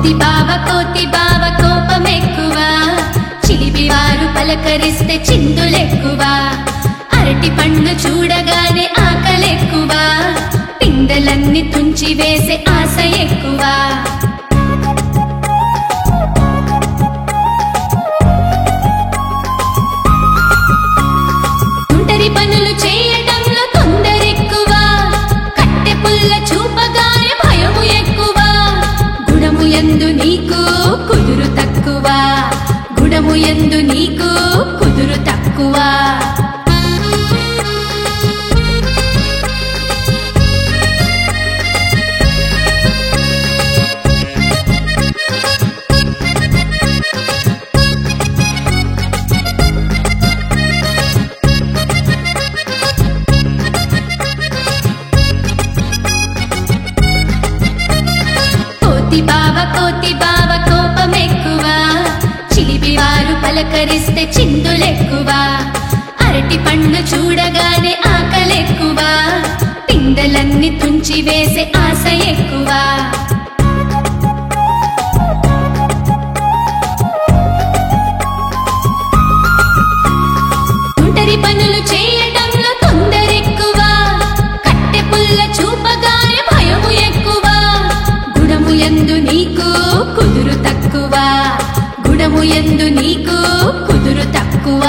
కోతి బావ కోపమెక్కువ, చిలిపివారు పలకరిస్తే చిందులెక్కువ, అరటి పండు చూడగానే ఆకలెక్కువ, పిందెలన్నీ తుంచి వేసే ఆశ ఎక్కువ. తుంటరి పనులు చేయటంలో తొందరెక్కువ, కట్టె పుల్ల చూపగానే భయము ఎక్కువ, గుణము యందు నీకు కుదురు తక్కువ, గుణము యందు నీకు కుదురు తక్కువ. కోతి బావ కోపమెక్కువ, చిలిపివారు పలకరిస్తే చిందులెక్కువ, అరటి పండు చూడగానే ఆకలెక్కువ, పిందెలన్నీ తుంచి వేసే ఆశ ఎక్కువ. తుంటరి పనులు చేయటంలో తొందరెక్కువ, కట్టె పుల్ల చూపగానే భయము ఎక్కువ, గుణము యందు నీకు కుదురు తక్కువ, గుణము యందు నీకు కుదురు తక్కువ.